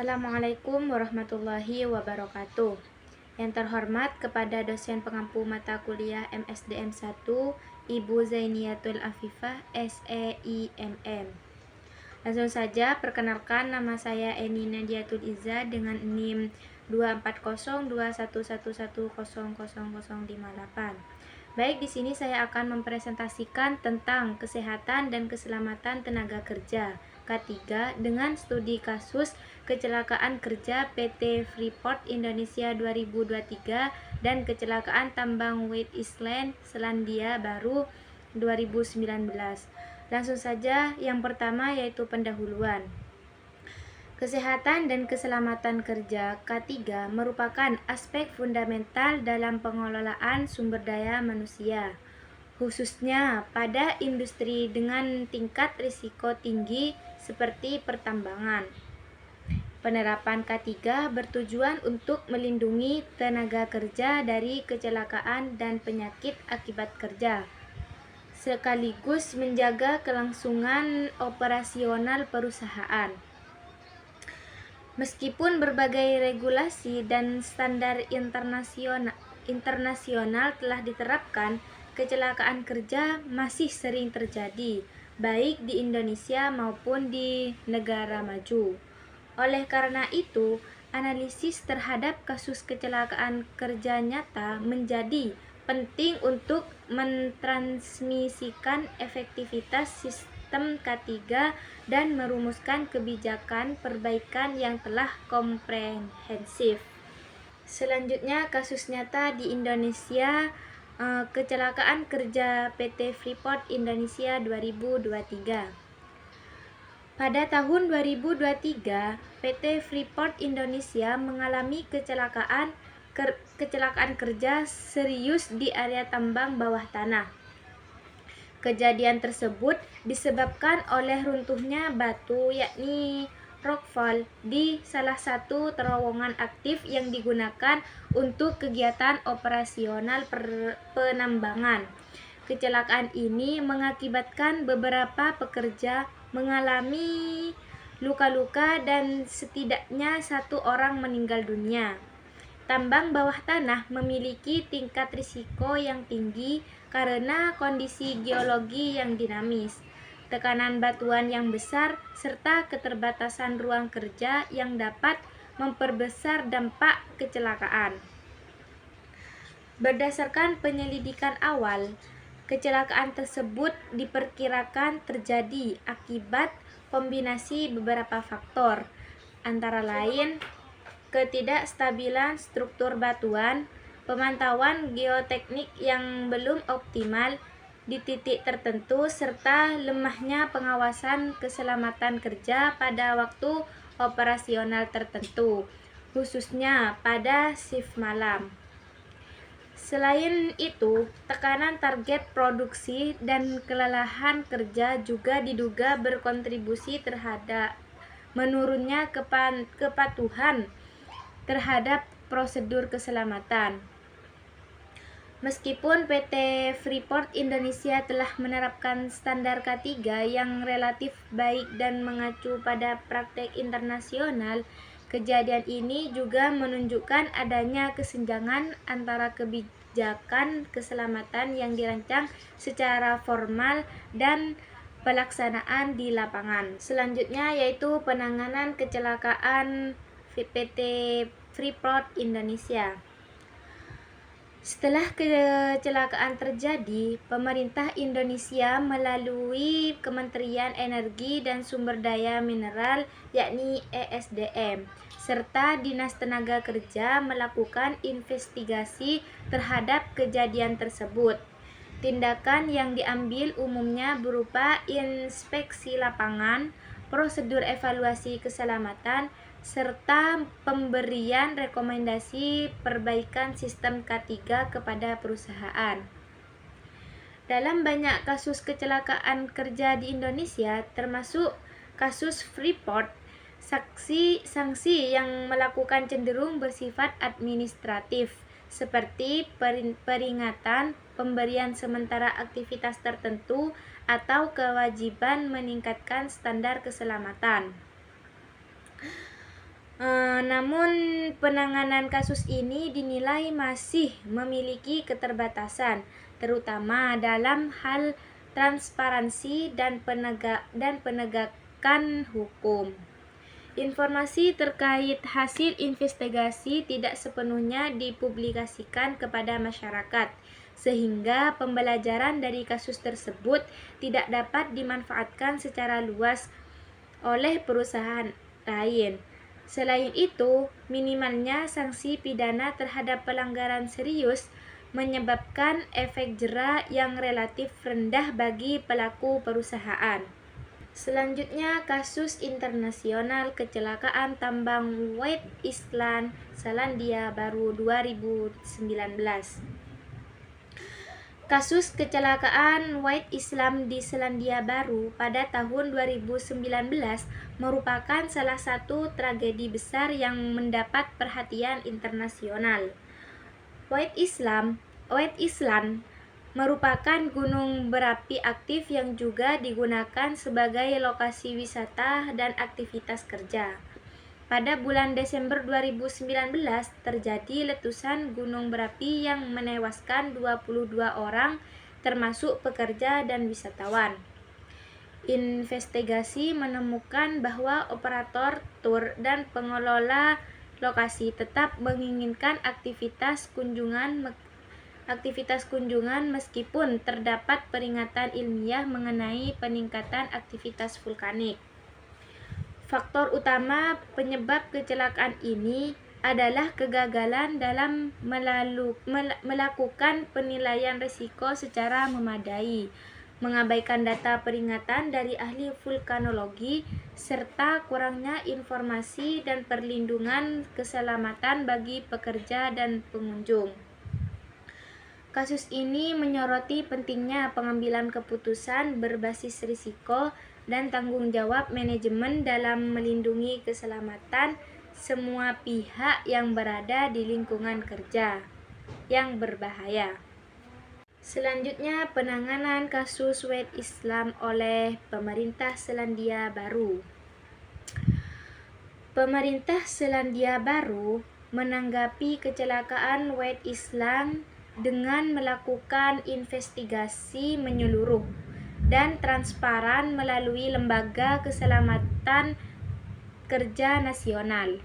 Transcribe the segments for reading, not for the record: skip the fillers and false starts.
Assalamualaikum warahmatullahi wabarakatuh. Yang terhormat kepada dosen pengampu mata kuliah MSDM 1, Ibu Zainiatul Afifah, SEIMM. Langsung saja perkenalkan, nama saya Eni Nadiatul Iza dengan NIM 2402111100058. Baik, di sini saya akan mempresentasikan tentang kesehatan dan keselamatan tenaga kerja K3 dengan studi kasus kecelakaan kerja PT Freeport Indonesia 2023 dan kecelakaan tambang White Island Selandia Baru 2019. Langsung saja, yang pertama yaitu pendahuluan. Kesehatan dan keselamatan kerja K3 merupakan aspek fundamental dalam pengelolaan sumber daya manusia, khususnya pada industri dengan tingkat risiko tinggi seperti pertambangan. Penerapan K3 bertujuan untuk melindungi tenaga kerja dari kecelakaan dan penyakit akibat kerja, sekaligus menjaga kelangsungan operasional perusahaan. Meskipun berbagai regulasi dan standar internasional telah diterapkan, kecelakaan kerja masih sering terjadi, baik di Indonesia maupun di negara maju. Oleh karena itu, analisis terhadap kasus kecelakaan kerja nyata menjadi penting untuk mentransmisikan efektivitas sistem K3 dan merumuskan kebijakan perbaikan yang telah komprehensif. Selanjutnya, kasus nyata di Indonesia, kecelakaan kerja PT Freeport Indonesia 2023. Pada tahun 2023, PT Freeport Indonesia mengalami kecelakaan kerja serius di area tambang bawah tanah. Kejadian tersebut disebabkan oleh runtuhnya batu, yakni rockfall, di salah satu terowongan aktif yang digunakan untuk kegiatan operasional penambangan. Kecelakaan ini mengakibatkan beberapa pekerja mengalami luka-luka dan setidaknya 1 orang meninggal dunia. Tambang bawah tanah memiliki tingkat risiko yang tinggi karena kondisi geologi yang dinamis, tekanan batuan yang besar, serta keterbatasan ruang kerja yang dapat memperbesar dampak kecelakaan. Berdasarkan penyelidikan awal, kecelakaan tersebut diperkirakan terjadi akibat kombinasi beberapa faktor, antara lain ketidakstabilan struktur batuan, pemantauan geoteknik yang belum optimal di titik tertentu, serta lemahnya pengawasan keselamatan kerja pada waktu operasional tertentu, khususnya pada shift malam. Selain itu, tekanan target produksi dan kelelahan kerja juga diduga berkontribusi terhadap menurunnya kepatuhan terhadap prosedur keselamatan. Meskipun PT Freeport Indonesia telah menerapkan standar K3 yang relatif baik dan mengacu pada praktek internasional, kejadian ini juga menunjukkan adanya kesenjangan antara kebijakan keselamatan yang dirancang secara formal dan pelaksanaan di lapangan. Selanjutnya yaitu penanganan kecelakaan PT Freeport Indonesia. Setelah kecelakaan terjadi, pemerintah Indonesia melalui Kementerian Energi dan Sumber Daya Mineral, yakni ESDM, serta Dinas Tenaga Kerja melakukan investigasi terhadap kejadian tersebut. Tindakan yang diambil umumnya berupa inspeksi lapangan, prosedur evaluasi keselamatan, serta pemberian rekomendasi perbaikan sistem K3 kepada perusahaan. Dalam banyak kasus kecelakaan kerja di Indonesia, termasuk kasus Freeport, sanksi yang melakukan cenderung bersifat administratif, seperti peringatan, pemberian sementara aktivitas tertentu, atau kewajiban meningkatkan standar keselamatan. Namun penanganan kasus ini dinilai masih memiliki keterbatasan, terutama dalam hal transparansi dan penegakan hukum. Informasi terkait hasil investigasi tidak sepenuhnya dipublikasikan kepada masyarakat, sehingga pembelajaran dari kasus tersebut tidak dapat dimanfaatkan secara luas oleh perusahaan lain. Selain itu, minimalnya sanksi pidana terhadap pelanggaran serius menyebabkan efek jera yang relatif rendah bagi pelaku perusahaan. Selanjutnya, kasus internasional kecelakaan tambang White Island Selandia Baru 2019. Kasus kecelakaan White Island di Selandia Baru pada tahun 2019 merupakan salah satu tragedi besar yang mendapat perhatian internasional. White Island merupakan gunung berapi aktif yang juga digunakan sebagai lokasi wisata dan aktivitas kerja. Pada bulan Desember 2019 terjadi letusan gunung berapi yang menewaskan 22 orang termasuk pekerja dan wisatawan. Investigasi menemukan bahwa operator tur dan pengelola lokasi tetap menginginkan aktivitas kunjungan meskipun terdapat peringatan ilmiah mengenai peningkatan aktivitas vulkanik. Faktor utama penyebab kecelakaan ini adalah kegagalan dalam melakukan penilaian risiko secara memadai, mengabaikan data peringatan dari ahli vulkanologi, serta kurangnya informasi dan perlindungan keselamatan bagi pekerja dan pengunjung. Kasus ini menyoroti pentingnya pengambilan keputusan berbasis risiko dan tanggung jawab manajemen dalam melindungi keselamatan semua pihak yang berada di lingkungan kerja yang berbahaya. Selanjutnya, penanganan kasus White Island oleh pemerintah Selandia Baru. Pemerintah Selandia Baru menanggapi kecelakaan White Island dengan melakukan investigasi menyeluruh dan transparan melalui Lembaga Keselamatan Kerja Nasional.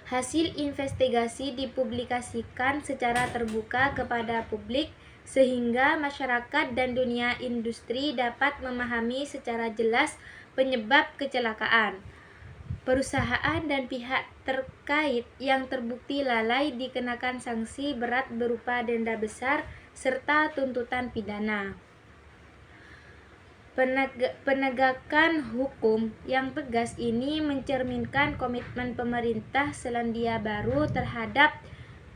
Hasil investigasi dipublikasikan secara terbuka kepada publik sehingga masyarakat dan dunia industri dapat memahami secara jelas penyebab kecelakaan. Perusahaan dan pihak terkait yang terbukti lalai dikenakan sanksi berat berupa denda besar serta tuntutan pidana. Penegakan hukum yang tegas ini mencerminkan komitmen pemerintah Selandia Baru terhadap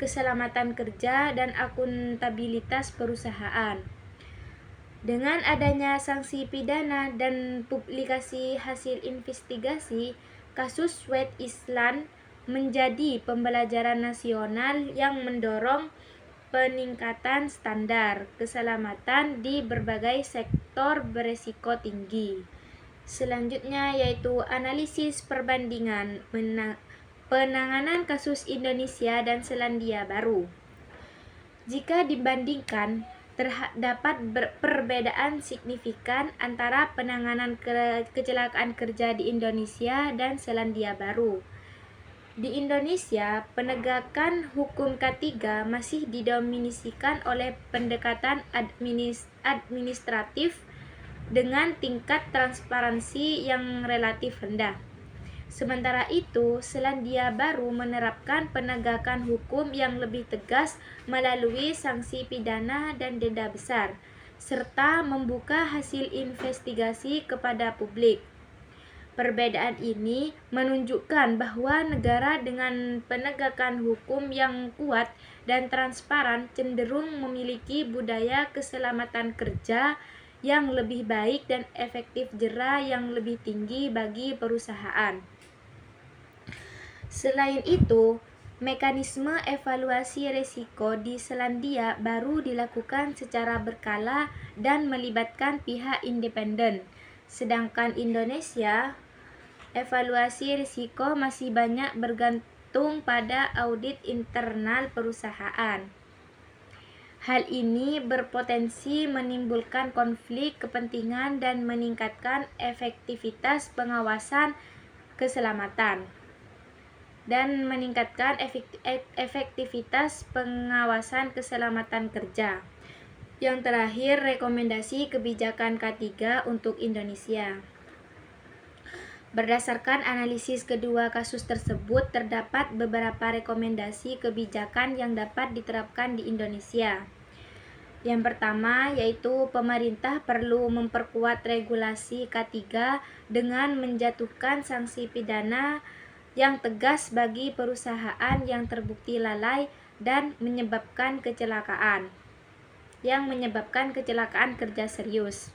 keselamatan kerja dan akuntabilitas perusahaan. Dengan adanya sanksi pidana dan publikasi hasil investigasi, kasus White Island menjadi pembelajaran nasional yang mendorong peningkatan standar keselamatan di berbagai sektor beresiko tinggi. Selanjutnya yaitu analisis perbandingan penanganan kasus Indonesia dan Selandia Baru. Jika dibandingkan, terdapat perbedaan signifikan antara penanganan kecelakaan kerja di Indonesia dan Selandia Baru. Di Indonesia, penegakan hukum K3 masih didominasikan oleh pendekatan administratif dengan tingkat transparansi yang relatif rendah. Sementara itu, Selandia Baru menerapkan penegakan hukum yang lebih tegas melalui sanksi pidana dan denda besar, serta membuka hasil investigasi kepada publik. Perbedaan ini menunjukkan bahwa negara dengan penegakan hukum yang kuat dan transparan cenderung memiliki budaya keselamatan kerja yang lebih baik dan efektif jera yang lebih tinggi bagi perusahaan. Selain itu, mekanisme evaluasi risiko di Selandia Baru dilakukan secara berkala dan melibatkan pihak independen. Sedangkan Indonesia evaluasi risiko masih banyak bergantung pada audit internal perusahaan. Hal ini berpotensi menimbulkan konflik kepentingan dan meningkatkan efektivitas pengawasan keselamatan kerja. Yang terakhir, rekomendasi kebijakan K3 untuk Indonesia. Berdasarkan analisis kedua kasus tersebut, terdapat beberapa rekomendasi kebijakan yang dapat diterapkan di Indonesia. Yang pertama yaitu pemerintah perlu memperkuat regulasi K3 dengan menjatuhkan sanksi pidana yang tegas bagi perusahaan yang terbukti lalai dan menyebabkan kecelakaan kerja serius.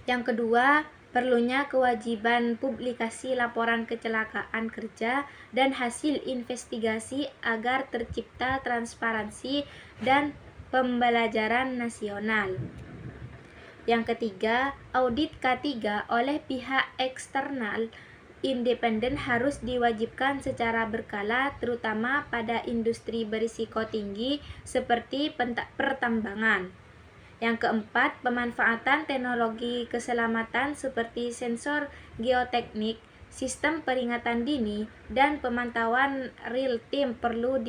Yang kedua, perlunya kewajiban publikasi laporan kecelakaan kerja dan hasil investigasi agar tercipta transparansi dan pembelajaran nasional. Yang ketiga, audit K3 oleh pihak eksternal independen harus diwajibkan secara berkala, terutama pada industri berisiko tinggi seperti pertambangan. Yang keempat, pemanfaatan teknologi keselamatan seperti sensor geoteknik, sistem peringatan dini, dan pemantauan real-time perlu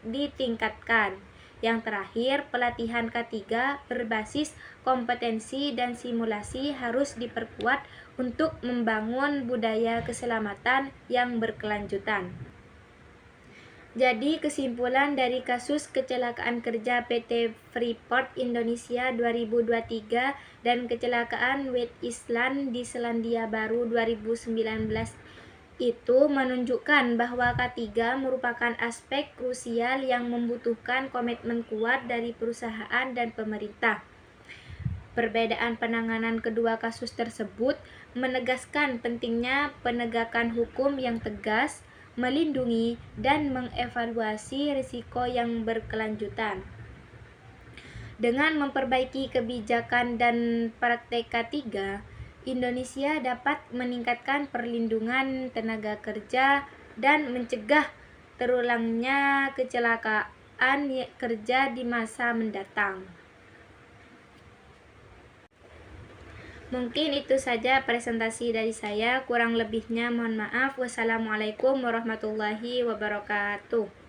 ditingkatkan. Yang terakhir, pelatihan K3 berbasis kompetensi dan simulasi harus diperkuat untuk membangun budaya keselamatan yang berkelanjutan. Jadi, kesimpulan dari kasus kecelakaan kerja PT Freeport Indonesia 2023 dan kecelakaan Wet Island di Selandia Baru 2019 itu menunjukkan bahwa K3 merupakan aspek krusial yang membutuhkan komitmen kuat dari perusahaan dan pemerintah. Perbedaan penanganan kedua kasus tersebut menegaskan pentingnya penegakan hukum yang tegas, melindungi, dan mengevaluasi risiko yang berkelanjutan. Dengan memperbaiki kebijakan dan praktek K3, Indonesia dapat meningkatkan perlindungan tenaga kerja dan mencegah terulangnya kecelakaan kerja di masa mendatang. Mungkin itu saja presentasi dari saya, kurang lebihnya mohon maaf. Wassalamualaikum warahmatullahi wabarakatuh.